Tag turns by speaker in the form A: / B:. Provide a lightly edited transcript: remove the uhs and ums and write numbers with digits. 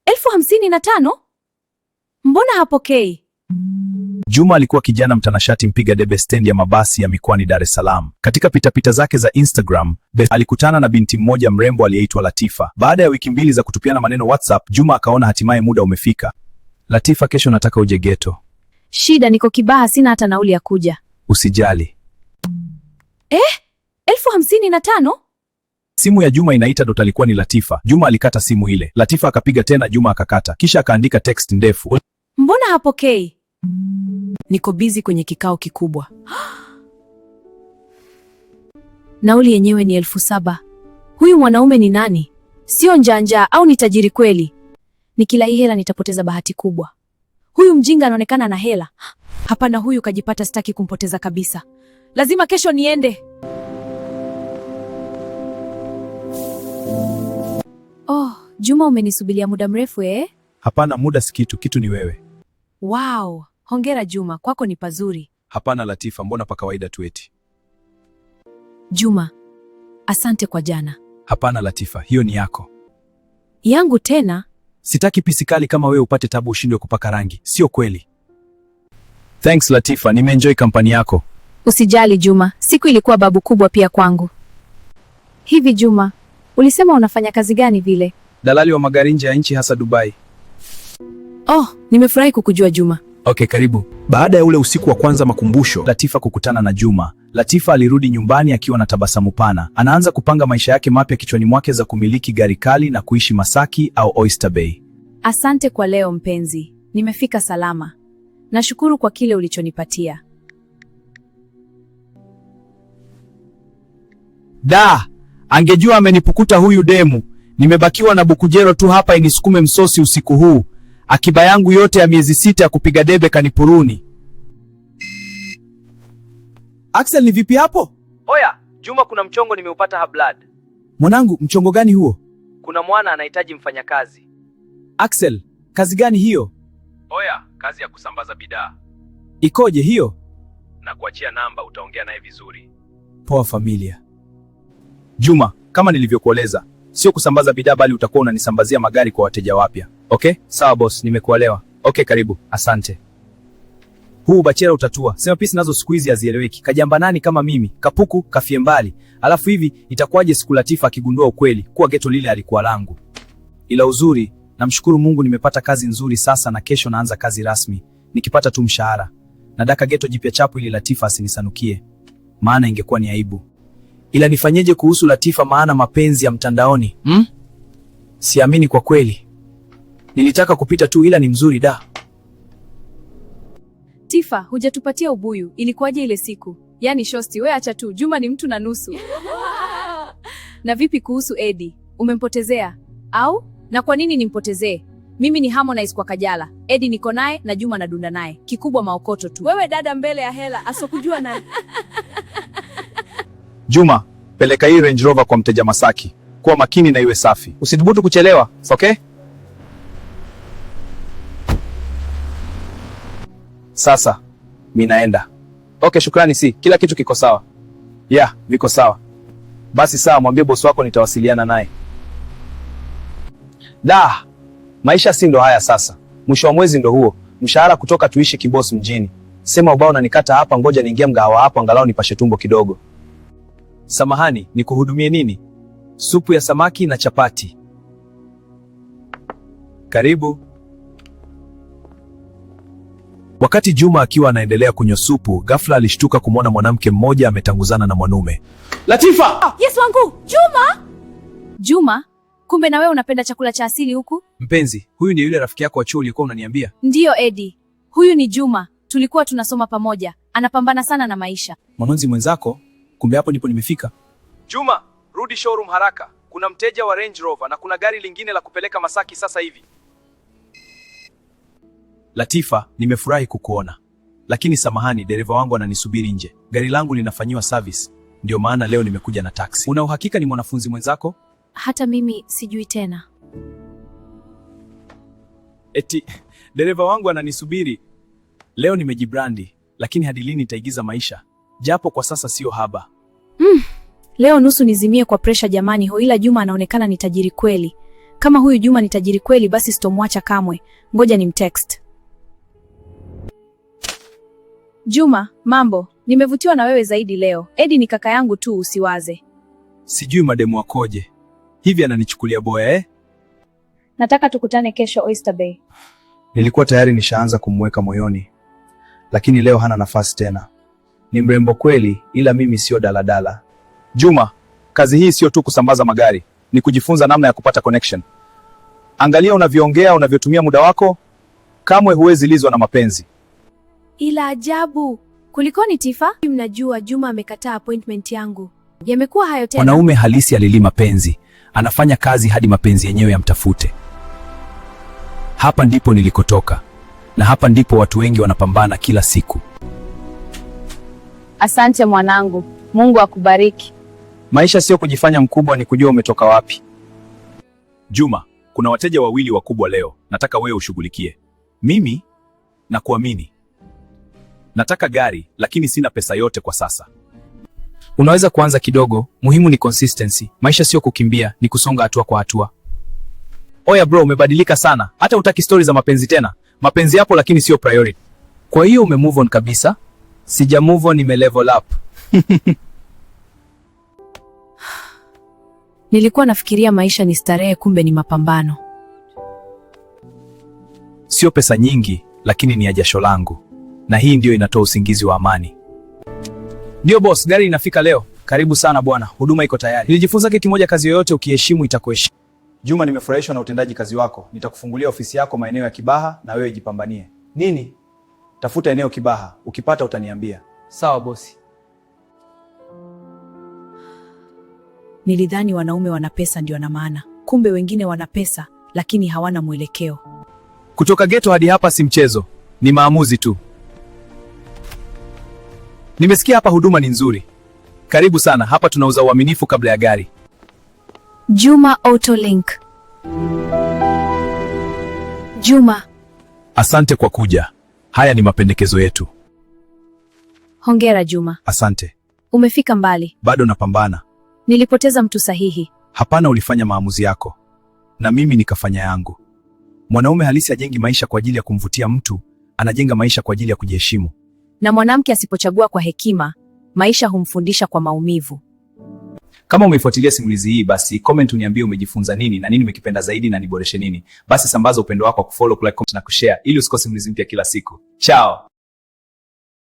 A: 50,000? Mbona hapokei?
B: Juma alikuwa kijana mtanashati mpiga debe stendi ya mabasi ya mikoani Dar es Salaam. Katika pitapita zake za Instagram, alikutana na binti mmoja mrembo aliyeitwa Latifa. Baada ya wiki mbili za kutupiana maneno WhatsApp, Juma akaona hatimaye muda umefika. Latifa, kesho nataka uje ghetto.
A: Shida niko Kibaha, sina hata nauli ya kuja.
B: Usijali.
A: 50,000?
B: Simu ya Juma inaita, ndo alikuwa ni Latifa. Juma alikata simu ile. Latifa akapiga tena, Juma akakata. Kisha akaandika text ndefu.
A: Mbona hapokei? Niko busy kwenye kikao kikubwa. Nauli yenyewe ni 7,000. Huyu mwanaume ni nani? Sio njanja au ni tajiri kweli? Nikila hii hela nitapoteza bahati kubwa. Huyu mjinga anaonekana na hela. Hapana, huyu kajipata, sitaki kumpoteza kabisa. Lazima kesho niende. Oh, Juma, umenisubiria muda mrefu eh?
B: Hapana, muda si kitu, kitu ni wewe.
A: Wow, hongera Juma, kwako ni pazuri.
B: Hapana Latifa, mbona pa kawaida tu eti?
A: Juma, asante kwa jana.
B: Hapana Latifa, hiyo ni yako.
A: Yangu tena?
B: Sitaki pisikali kama wewe upate tabu ushindwe kupaka rangi. Sio kweli. Thanks Latifa, nimeenjoy kampani yako.
A: Usijali Juma, siku ilikuwa babu kubwa pia kwangu. Hivi Juma, ulisema unafanya kazi gani vile?
B: Dalali wa magari nje ya nchi, hasa Dubai.
A: Oh, nimefurahi kukujua Juma.
B: Okay, karibu. Baada ya ule usiku wa kwanza makumbusho, Latifa kukutana na Juma. Latifa alirudi nyumbani akiwa na tabasamu pana. Anaanza kupanga maisha yake mapya kichwani mwake za kumiliki gari kali na kuishi Masaki au Oyster Bay.
A: Asante kwa leo mpenzi. Nimefika salama. Nashukuru kwa kile ulichonipatia.
B: Da, angejua amenipukuta huyu demu. Nimebakiwa na bukujero tu hapa inisukume msosi usiku huu. Akiba yangu yote ya miezi 6 ya kupiga debe kanipuruni. Axel, ni vipi hapo?
C: Oya, Juma, kuna mchongo nimeupata Hablad.
B: Mwanangu, mchongo gani huo?
C: Kuna mwana anahitaji mfanyakazi.
B: Axel, kazi gani hiyo?
C: Oya, kazi ya kusambaza bidhaa.
B: Ikoje hiyo?
C: Na kuachia namba, utaongea naye vizuri.
B: Poa familia. Juma, kama nilivyokueleza, sio kusambaza bidhaa bali utakuwa unanisambazia magari kwa wateja wapya. Okay? Sawa boss, nimekuelewa. Okay, karibu. Asante. Huu bachera utatua. Sema pisi nazo siku hizi hazieleweki. Kajamba nani kama mimi? Kapuku, kafie mbali. Alafu hivi itakuwaje siku Latifa akigundua ukweli kuwa geto lile alikuwa langu? Ila uzuri, namshukuru Mungu nimepata kazi nzuri sasa na kesho naanza kazi rasmi. Nikipata tu mshahara. Nadaka geto jipya chapu ili Latifa asinisanukie. Maana ingekuwa ni aibu. Ila nifanyeje kuhusu Latifa, maana mapenzi ya mtandaoni? Siamini kwa kweli. Nilitaka kupita tu ila ni mzuri da.
A: Tifa, hujatupatia ubuyu. Ilikuwaje ile siku? Yaani shosti, we acha tu. Juma ni mtu na nusu. Na vipi kuhusu Eddie? Umempotezea? Au? Na kwa nini nimpotezee? Mimi ni Harmonize kwa Kajala. Eddie niko naye na Juma na dunda naye. Kikubwa maokoto tu. Wewe dada mbele ya hela, asokujua na.
B: Juma, peleka hii Range Rover kwa mteja Masaki. Kuwa makini na iwe safi. Usidhubutu kuchelewa, okay? Sasa, mimi naenda. Okay, shukrani si. Kila kitu kiko sawa. Yeah, viko sawa. Basi sawa, mwambie boss wako nitawasiliana naye. Da, maisha si ndo haya sasa. Mwisho wa mwezi ndo huo. Mshahara kutoka tuishi kiboss mjini. Sema ubao na nikata hapa, ngoja niingie mgahawa hapo angalau nipashe tumbo kidogo. Samahani, nikuhudumie nini? Supu ya samaki na chapati. Karibu. Wakati Juma akiwa anaendelea kunywa supu, ghafla alishtuka kumwona mwanamke mmoja ametanguzana na mwanaume. Latifa!
A: Yes wangu, Juma! Juma, kumbe na wewe unapenda chakula cha asili huku?
B: Mpenzi, huyu ni yule rafiki yako wa chuo ulikuwa unaniambia?
A: Ndiyo Eddie. Huyu ni Juma. Tulikuwa tunasoma pamoja. Anapambana sana na maisha.
B: Mwanonzi mwenzako? Kumbe hapo ndipo nimefika.
C: Juma, rudi showroom haraka. Kuna mteja wa Range Rover na kuna gari lingine la kupeleka Masaki sasa hivi.
B: Latifa, nimefurahi kukuona. Lakini samahani, dereva wangu ananisubiri nje. Gari langu linafanyiwa service. Ndio maana leo nimekuja na taxi. Una uhakika ni mwanafunzi mwenzako?
A: Hata mimi sijui tena.
B: Eti, dereva wangu ananisubiri. Leo nimejibrandi, lakini hadi lini nitaigiza maisha? Japo kwa sasa sio haba.
A: Leo nusu nizimie kwa presha jamani, ila Juma anaonekana ni tajiri kweli. Kama huyu Juma ni tajiri kweli, basi sitomwacha kamwe. Ngoja nimtext. Juma, mambo? Nimevutiwa na wewe zaidi leo. Eddie ni kaka yangu tu, usiwaze.
B: Sijui mademu wakoje. Hivi ananichukulia boya eh?
A: Nataka tukutane kesho Oyster Bay.
B: Nilikuwa tayari nishaanza kumweka moyoni, lakini leo hana nafasi tena. Ni mrembo kweli, ila mimi sio daladala. Juma, kazi hii sio tu kusambaza magari, ni kujifunza namna ya kupata connection. Angalia unavyoongea, unavyotumia muda wako, kamwe huwezi lizwa na mapenzi.
A: Ila ajabu, kulikoni Tifa? Mnajua Juma amekataa appointment yangu. Yamekuwa hayo tena.
B: Mwanaume halisi alili mapenzi, anafanya kazi hadi mapenzi yenyewe yamtafute. Hapa ndipo nilikotoka, na hapa ndipo watu wengi wanapambana kila siku.
A: Asante mwanangu, Mungu akubariki.
B: Maisha sio kujifanya mkubwa, ni kujua umetoka wapi. Juma, kuna wateja wawili wakubwa leo, nataka wewe ushughulikie. Mimi na kuamini. Nataka gari, lakini sina pesa yote kwa sasa. Unaweza kuanza kidogo, muhimu ni consistency. Maisha sio kukimbia, ni kusonga hatua kwa hatua. Oya bro, umebadilika sana. Hata hutaki stories za mapenzi tena. Mapenzi yapo lakini sio priority. Kwa hiyo ume move on kabisa? Sija move on, nime level up.
A: Nilikuwa nafikiria maisha ni starehe, kumbe ni mapambano.
B: Sio pesa nyingi, lakini ni ya jasho langu. Na hii ndio inatoa usingizi wa amani. Ndio boss, gari inafika leo. Karibu sana bwana, huduma iko tayari. Nilijifunza kitu kimoja, kazi yoyote ukiheshimu itakuheshimu. Juma, nimefurahishwa na utendaji kazi wako. Nitakufungulia ofisi yako maeneo ya Kibaha na wewe jipambanie. Nini? Tafuta eneo Kibaha, ukipata utaniambia.
C: Sawa bosi.
A: Nilidhani wanaume wana pesa ndio na maana. Kumbe wengine wana pesa lakini hawana mwelekeo.
B: Kutoka ghetto hadi hapa si mchezo, ni maamuzi tu. Nimesikia hapa huduma ni nzuri. Karibu sana, hapa tunauza uaminifu kabla ya gari.
A: Juma Autolink. Juma.
B: Asante kwa kuja. Haya ni mapendekezo yetu.
A: Hongera Juma.
B: Asante.
A: Umefika mbali.
B: Bado napambana.
A: Nilipoteza mtu sahihi.
B: Hapana, ulifanya maamuzi yako na mimi nikafanya yangu. Mwanaume halisi hajengi maisha kwa ajili ya kumvutia mtu, anajenga maisha kwa ajili ya kujiheshimu.
A: Na mwanamke asipochagua kwa hekima, maisha humfundisha kwa maumivu.
B: Kama umeifuatilia simulizi hii, basi comment uniambie umejifunza nini na nini umekipenda zaidi na niboreshe nini. Basi sambaza upendo wako kwa kufollow, like, comment na kushare ili usikose simulizi mpya kila siku. Ciao.